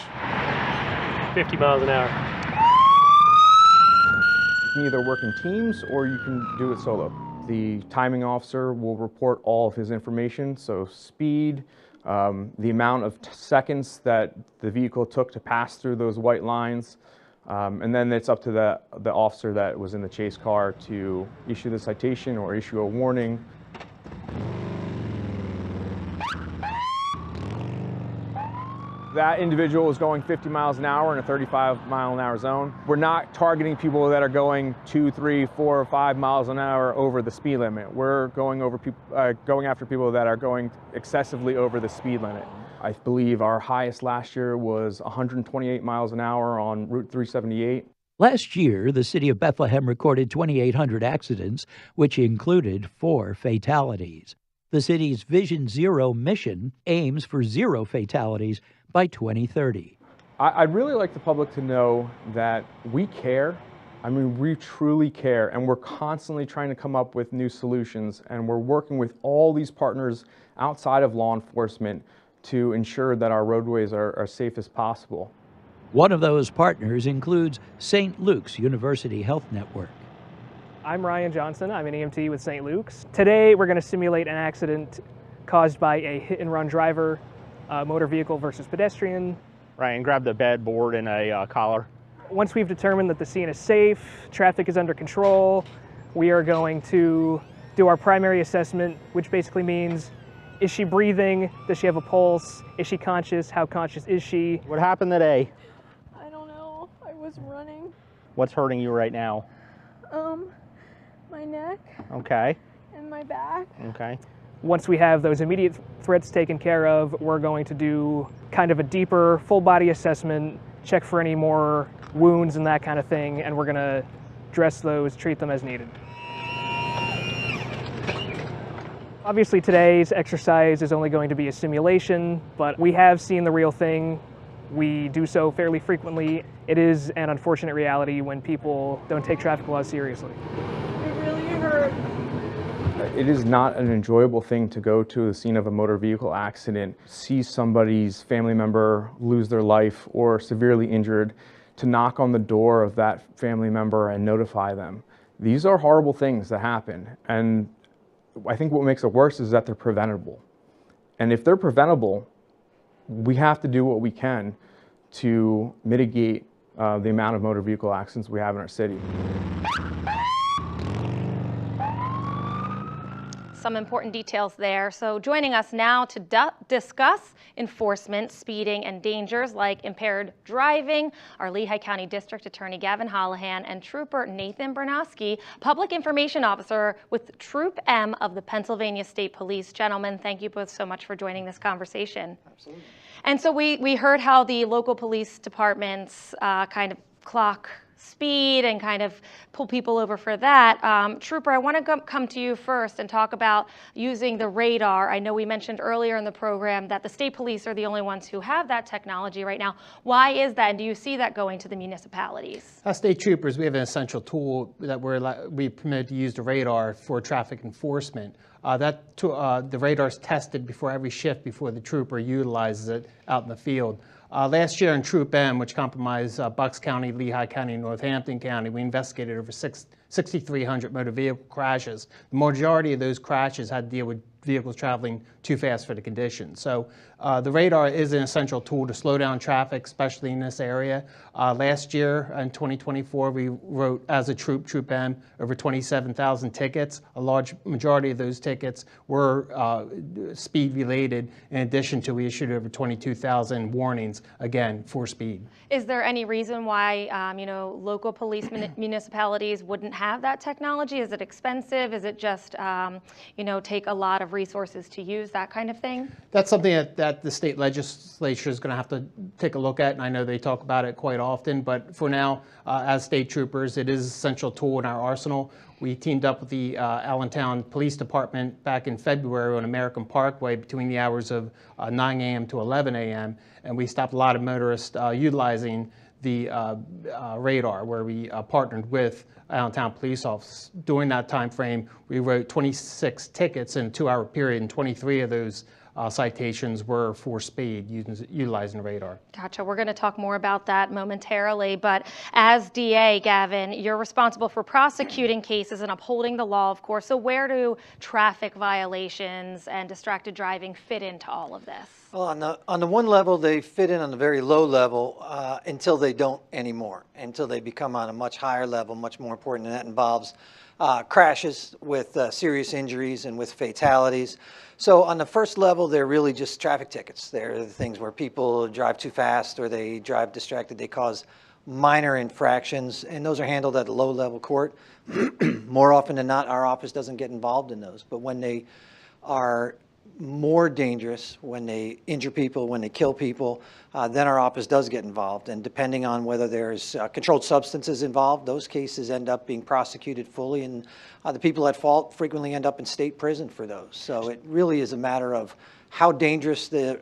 50 miles an hour. You can either work in teams or you can do it solo. The timing officer will report all of his information, so speed, the amount of seconds that the vehicle took to pass through those white lines, and then it's up to the officer that was in the chase car to issue the citation or issue a warning. that individual is going 50 miles an hour in a 35-mile-an-hour zone. We're not targeting people that are going 2, 3, 4, or 5 miles an hour over the speed limit. We're going after people that are going excessively over the speed limit. I believe our highest last year was 128 miles an hour on Route 378. Last year, the city of Bethlehem recorded 2,800 accidents, which included 4 fatalities. The city's Vision Zero mission aims for 0 fatalities by 2030. I'd really like the public to know that we care. I mean, we truly care, and we're constantly trying to come up with new solutions, and we're working with all these partners outside of law enforcement to ensure that our roadways are as safe as possible. One of those partners includes St. Luke's University Health Network. I'm Ryan Johnson. I'm an EMT with St. Luke's. Today we're going to simulate an accident caused by a hit-and-run driver, motor vehicle versus pedestrian. Ryan grabbed a bed board and a collar. Once we've determined that the scene is safe, traffic is under control, we are going to do our primary assessment, which basically means, is she breathing? Does she have a pulse? Is she conscious? How conscious is she? What happened today? I don't know. I was running. What's hurting you right now? My neck. Okay. And my back. Okay. Once we have those immediate threats taken care of, we're going to do kind of a deeper full body assessment, check for any more wounds and that kind of thing, and we're going to address those, treat them as needed. Obviously today's exercise is only going to be a simulation, but we have seen the real thing. We do so fairly frequently. It is an unfortunate reality when people don't take traffic laws seriously. It really hurt. It is not an enjoyable thing to go to the scene of a motor vehicle accident, see somebody's family member lose their life or severely injured, to knock on the door of that family member and notify them. These are horrible things that happen, and I think what makes it worse is that they're preventable. And if they're preventable, we have to do what we can to mitigate the amount of motor vehicle accidents we have in our city. Some important details there. So joining us now to discuss enforcement, speeding, and dangers like impaired driving are Lehigh County District Attorney Gavin Holohan and Trooper Nathan Bernowski, Public Information Officer with Troop M of the Pennsylvania State Police. Gentlemen, thank you both so much for joining this conversation. Absolutely. And so we heard how the local police departments kind of clock speed and kind of pull people over for that. Trooper, I want to come to you first and talk about using the radar. I know we mentioned earlier in the program that the state police are the only ones who have that technology right now. Why is that, and do you see that going to the municipalities? As state troopers, we have an essential tool that we permitted to use the radar for traffic enforcement. The radar is tested before every shift before the trooper utilizes it out in the field. Last year in Troop M, which comprised Bucks County, Lehigh County, and Northampton County, we investigated over 6,300 motor vehicle crashes. The majority of those crashes had to deal with vehicles traveling too fast for the conditions. So the radar is an essential tool to slow down traffic, especially in this area. Last year, in 2024, we wrote, as a Troop M, over 27,000 tickets. A large majority of those tickets were speed related, in addition to we issued over 22,000 warnings, again, for speed. Is there any reason why local police municipalities wouldn't have that technology? Is it expensive? Is it just take a lot of resources to use, that kind of thing? That's something that the state legislature is going to have to take a look at, and I know they talk about it quite often, but for now, as state troopers, it is an essential tool in our arsenal. We teamed up with the Allentown Police Department back in February on American Parkway between the hours of 9 a.m. to 11 a.m., and we stopped a lot of motorists utilizing the radar, where we partnered with Allentown Police Office. During that time frame, we wrote 26 tickets in a 2-hour period, and 23 of those citations were for speed utilizing radar. Gotcha. We're going to talk more about that momentarily, but as DA, Gavin, you're responsible for prosecuting cases and upholding the law, of course. So where do traffic violations and distracted driving fit into all of this? Well, on the one level, they fit in on the very low level until they don't anymore, until they become on a much higher level, much more important, and that involves crashes with serious injuries and with fatalities. So on the first level, they're really just traffic tickets. They're the things where people drive too fast or they drive distracted. They cause minor infractions, and those are handled at a low-level court. More often than not, our office doesn't get involved in those. But when they are more dangerous, when they injure people, when they kill people, then our office does get involved. And depending on whether there's controlled substances involved, those cases end up being prosecuted fully, and the people at fault frequently end up in state prison for those. So it really is a matter of how dangerous the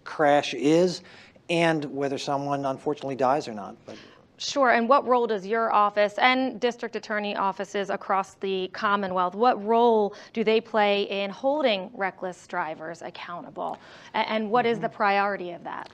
crash is and whether someone unfortunately dies or not. But Sure, and what role does your office and district attorney offices across the Commonwealth, what role do they play in holding reckless drivers accountable? And what is the priority of that?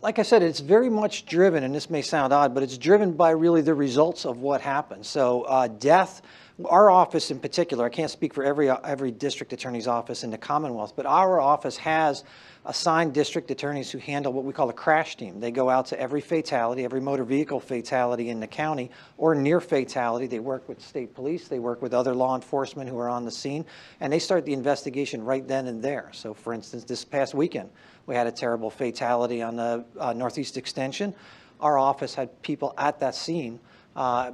Like I said, it's very much driven, and this may sound odd, but it's driven by really the results of what happens. So death, our office in particular, I can't speak for every district attorney's office in the Commonwealth, but our office has assigned district attorneys who handle what we call a crash team. They go out to every fatality, every motor vehicle fatality in the county or near fatality. They work with state police, they work with other law enforcement who are on the scene, and they start the investigation right then and there. So for instance, this past weekend, we had a terrible fatality on the Northeast Extension. Our office had people at that scene,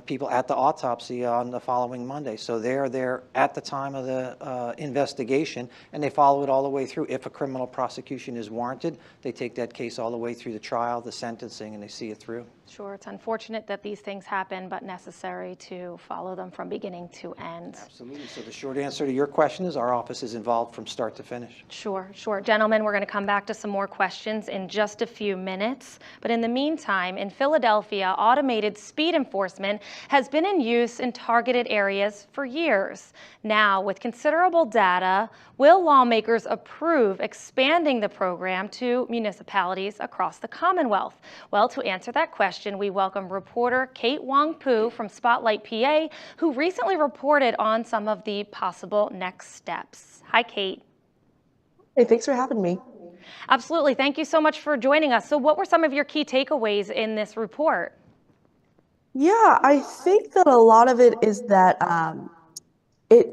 people at the autopsy on the following Monday. So they're there at the time of the investigation, and they follow it all the way through. If a criminal prosecution is warranted, they take that case all the way through the trial, the sentencing, and they see it through. Sure, it's unfortunate that these things happen, but necessary to follow them from beginning to end. Absolutely. So the short answer to your question is our office is involved from start to finish. Sure, sure. Gentlemen, we're going to come back to some more questions in just a few minutes. But in the meantime, in Philadelphia, automated speed enforcement has been in use in targeted areas for years. Now, with considerable data, will lawmakers approve expanding the program to municipalities across the Commonwealth? Well, to answer that question, we welcome reporter Kate Wong-Poo from Spotlight PA, who recently reported on some of the possible next steps. Hi, Kate. Hey, thanks for having me. Absolutely. Thank you so much for joining us. So what were some of your key takeaways in this report? Yeah, I think that a lot of it is that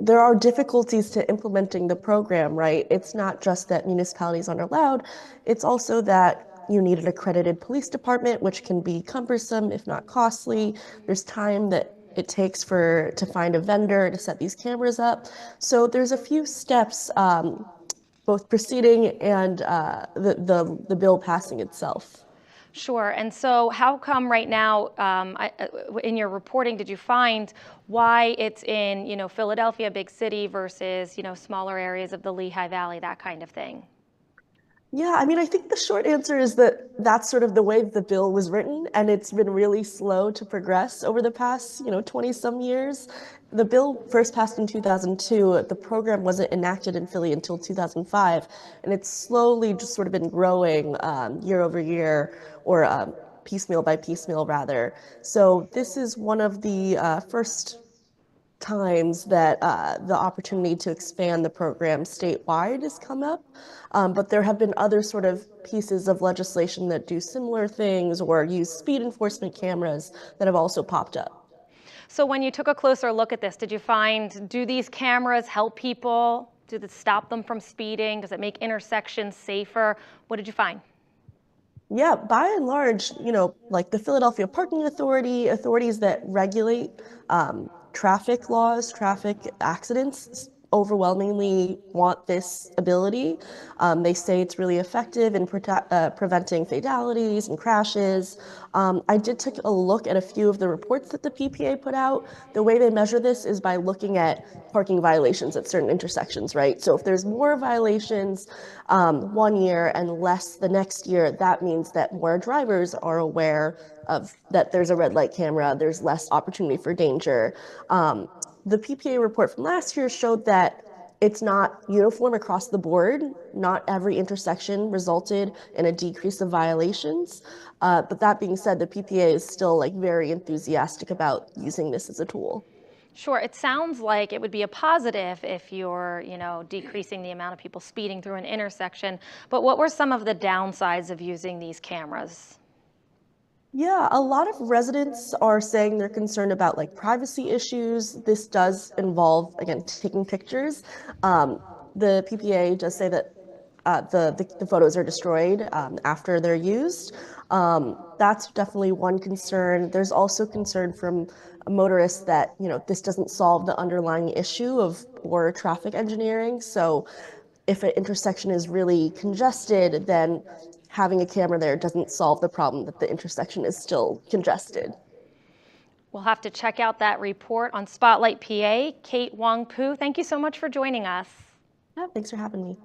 there are difficulties to implementing the program, right? It's not just that municipalities aren't allowed, it's also that you need an accredited police department, which can be cumbersome, if not costly. There's time that it takes to find a vendor to set these cameras up. So there's a few steps, both preceding and the bill passing itself. Sure. And so how come right now, in your reporting, did you find why it's in, Philadelphia, big city versus, smaller areas of the Lehigh Valley, that kind of thing? Yeah, I mean, I think the short answer is that that's sort of the way the bill was written, and it's been really slow to progress over the past, 20-some years. The bill first passed in 2002. The program wasn't enacted in Philly until 2005, and it's slowly just sort of been growing year over year, or piecemeal by piecemeal, rather. So this is one of the first times that the opportunity to expand the program statewide has come up. But there have been other sort of pieces of legislation that do similar things or use speed enforcement cameras that have also popped up. So when you took a closer look at this, did you find, do these cameras help people? Does it stop them from speeding? Does it make intersections safer? What did you find? Yeah, by and large, like the Philadelphia Parking Authority, authorities that regulate traffic laws, traffic accidents, overwhelmingly want this ability. They say it's really effective in preventing fatalities and crashes. I did take a look at a few of the reports that the PPA put out. The way they measure this is by looking at parking violations at certain intersections, right? So if there's more violations one year and less the next year, that means that more drivers are aware of that there's a red light camera, there's less opportunity for danger. The PPA report from last year showed that it's not uniform across the board. Not every intersection resulted in a decrease of violations. But that being said, the PPA is still very enthusiastic about using this as a tool. Sure. It sounds like it would be a positive if you're, decreasing the amount of people speeding through an intersection. But what were some of the downsides of using these cameras? Yeah, a lot of residents are saying they're concerned about like privacy issues. This does involve, again, taking pictures. The PPA does say that the photos are destroyed after they're used. That's definitely one concern. There's also concern from motorists that, you know, this doesn't solve the underlying issue of poor traffic engineering. So if an intersection is really congested, then having a camera there doesn't solve the problem that the intersection is still congested. We'll have to check out that report on Spotlight PA. Kate Wong-Pu, thank you so much for joining us. Yeah, thanks for having me.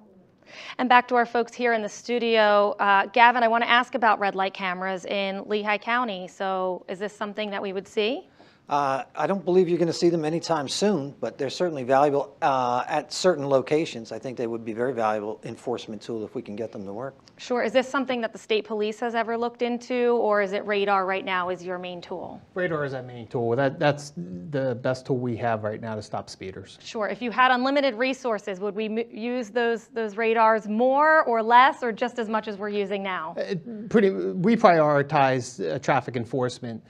And back to our folks here in the studio. Gavin, I want to ask about red light cameras in Lehigh County. So is this something that we would see? I don't believe you're going to see them anytime soon, but they're certainly valuable at certain locations. I think they would be very valuable enforcement tool if we can get them to work. Sure. Is this something that the state police has ever looked into, or is it radar right now is your main tool? Radar is our main tool. That's the best tool we have right now to stop speeders. Sure. If you had unlimited resources, would we use those radars more or less, or just as much as we're using now? We prioritize traffic enforcement.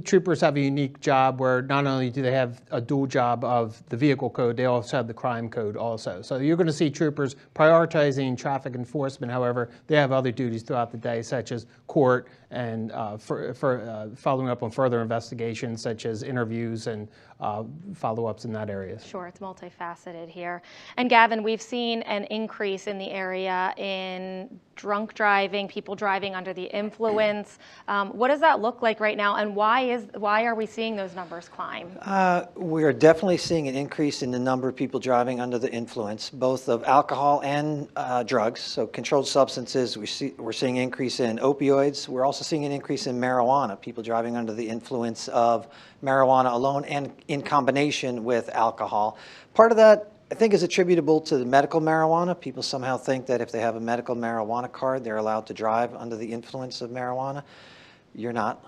Troopers have a unique job where not only do they have a dual job of the vehicle code, they also have the crime code also. So you're going to see troopers prioritizing traffic enforcement. However, they have other duties throughout the day, such as court and for following up on further investigations, such as interviews and follow-ups in that area. Sure, it's multifaceted here. And Gavin, we've seen an increase in the area in drunk driving, people driving under the influence. What does that look like right now, and why are we seeing those numbers climb? We are definitely seeing an increase in the number of people driving under the influence, both of alcohol and drugs. So controlled substances, we're seeing an increase in opioids. We're also seeing an increase in marijuana, people driving under the influence of marijuana alone and in combination with alcohol. Part of that, I think, is attributable to the medical marijuana. People somehow think that if they have a medical marijuana card, they're allowed to drive under the influence of marijuana. You're not.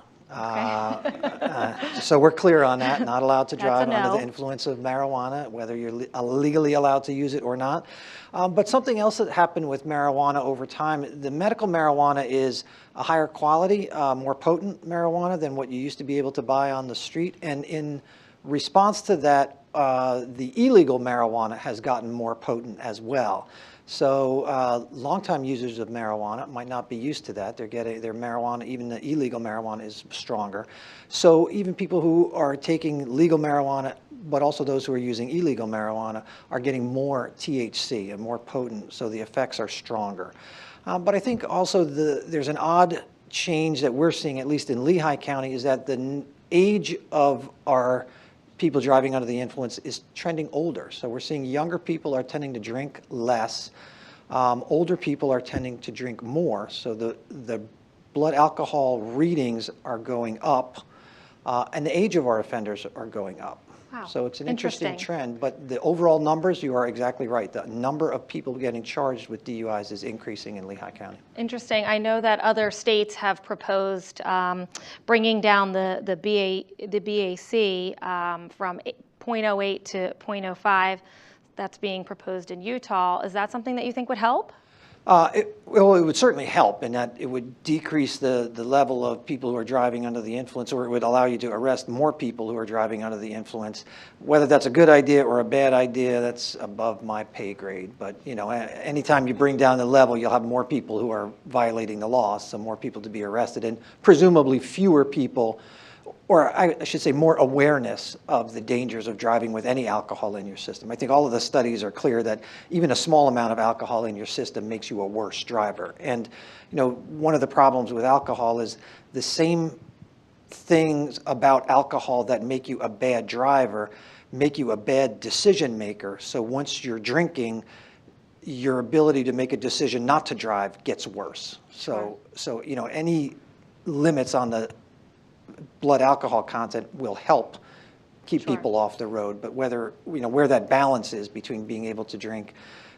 So we're clear on that, not allowed to drive under the influence of marijuana, whether you're legally allowed to use it or not. But something else that happened with marijuana over time, the medical marijuana is a higher quality, more potent marijuana than what you used to be able to buy on the street. And in response to that, the illegal marijuana has gotten more potent as well. So longtime users of marijuana might not be used to that. They're getting their marijuana, even the illegal marijuana, is stronger. So even people who are taking legal marijuana, but also those who are using illegal marijuana, are getting more THC and more potent, so the effects are stronger. But I think also there's an odd change that we're seeing, at least in Lehigh County, is that the age of our people driving under the influence is trending older. So we're seeing younger people are tending to drink less. Older people are tending to drink more. So the blood alcohol readings are going up, and the age of our offenders are going up. Wow. So it's an interesting trend, but the overall numbers, you are exactly right. The number of people getting charged with DUIs is increasing in Lehigh County. Interesting. I know that other states have proposed bringing down the BAC from 0.08 to 0.05. That's being proposed in Utah. Is that something that you think would help? Well, it would certainly help in that it would decrease the level of people who are driving under the influence, or it would allow you to arrest more people who are driving under the influence. Whether that's a good idea or a bad idea, that's above my pay grade. But, you know, anytime you bring down the level, you'll have more people who are violating the law, so more people to be arrested, and presumably fewer people, or I should say more awareness of the dangers of driving with any alcohol in your system. I think all of the studies are clear that even a small amount of alcohol in your system makes you a worse driver. And, you know, one of the problems with alcohol is the same things about alcohol that make you a bad driver make you a bad decision maker. So once you're drinking, your ability to make a decision not to drive gets worse. So you know, any limits on the blood alcohol content will help keep people off the road, but whether, you know, where that balance is between being able to drink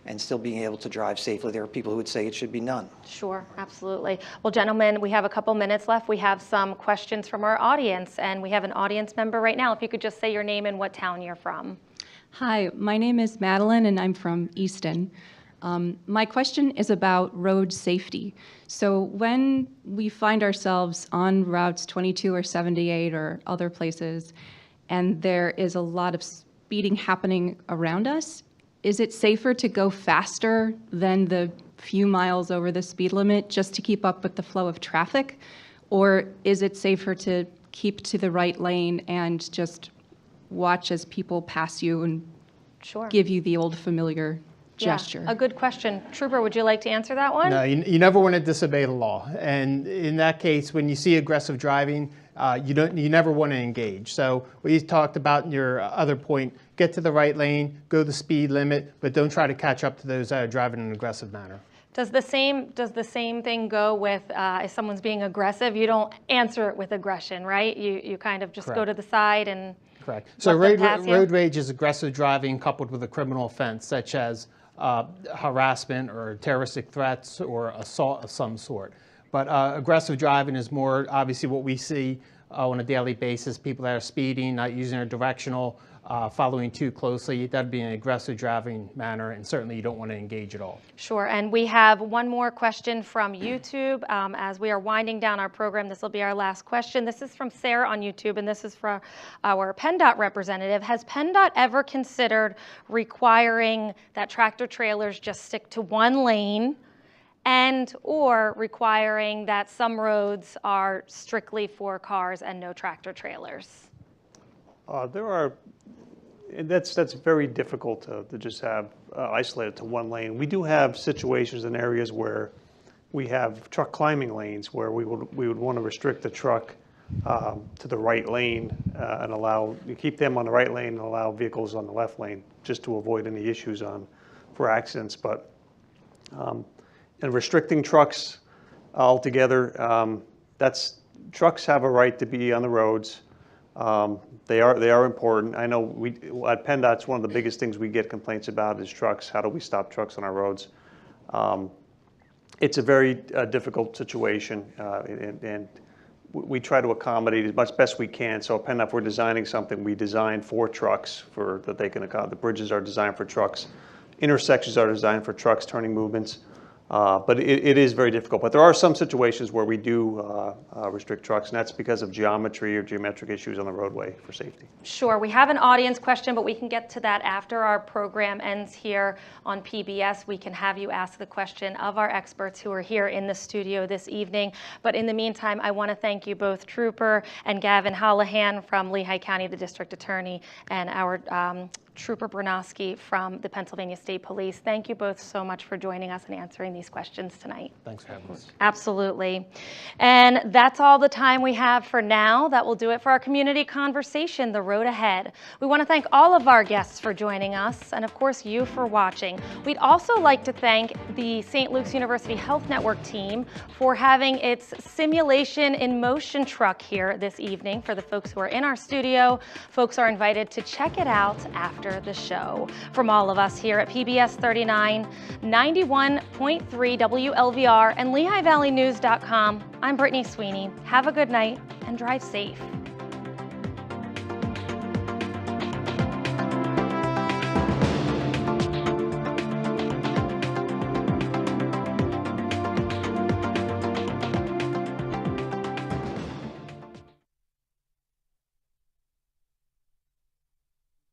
and still being able to drive safely, there are people who would say it should be none. Sure, absolutely. Well, gentlemen, we have a couple minutes left. We have some questions from our audience, and we have an audience member right now. If you could just say your name and what town you're from. Hi, my name is Madeline, and I'm from Easton. My question is about road safety. So when we find ourselves on routes 22 or 78 or other places, and there is a lot of speeding happening around us, is it safer to go faster than the few miles over the speed limit just to keep up with the flow of traffic? Or is it safer to keep to the right lane and just watch as people pass you and give you the old familiar gesture? A good question. Trooper, would you like to answer that one? No, you never want to disobey the law. And in that case, when you see aggressive driving, you never want to engage. So what you talked about in your other point, get to the right lane, go the speed limit, but don't try to catch up to those that are driving in an aggressive manner. Does the same thing go with if someone's being aggressive? You don't answer it with aggression, right? You kind of just go to the side and correct. So road rage is aggressive driving coupled with a criminal offense, such as harassment or terroristic threats or assault of some sort. But aggressive driving is more obviously what we see on a daily basis, people that are speeding, not using their directional, following too closely. That'd be an aggressive driving manner, and certainly you don't want to engage at all. Sure, and we have one more question from YouTube. As we are winding down our program, this will be our last question. This is from Sarah on YouTube, and this is for our PennDOT representative. Has PennDOT ever considered requiring that tractor trailers just stick to one lane, and or requiring that some roads are strictly for cars and no tractor trailers? That's very difficult to just have isolated to one lane. We do have situations in areas where we have truck climbing lanes where we would want to restrict the truck to the right lane and keep them on the right lane and allow vehicles on the left lane just to avoid any issues for accidents. But and restricting trucks altogether, trucks have a right to be on the roads. They are important. I know at PennDOT, it's one of the biggest things we get complaints about is trucks. How do we stop trucks on our roads? It's a very difficult situation, and we try to accommodate as much best we can. So at PennDOT, if we're designing something, we design for trucks that they can accommodate. The bridges are designed for trucks. Intersections are designed for trucks, turning movements. But it is very difficult. But there are some situations where we do restrict trucks, and that's because of geometry or geometric issues on the roadway for safety. Sure. We have an audience question, but we can get to that after our program ends here on PBS. We can have you ask the question of our experts who are here in the studio this evening. But in the meantime, I want to thank you both, Trooper and Gavin Holohan from Lehigh County, the District Attorney, and our Trooper Bronowski from the Pennsylvania State Police. Thank you both so much for joining us and answering these questions tonight. Thanks for having us. Absolutely. And that's all the time we have for now. That will do it for our community conversation, The Road Ahead. We want to thank all of our guests for joining us, and of course you for watching. We'd also like to thank the St. Luke's University Health Network team for having its Simulation in Motion truck here this evening. For the folks who are in our studio, folks are invited to check it out after the show. From all of us here at PBS 39, 91.3 WLVR, and LehighValleyNews.com, I'm Brittany Sweeney. Have a good night and drive safe.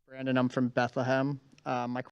Brandon, I'm from Bethlehem. My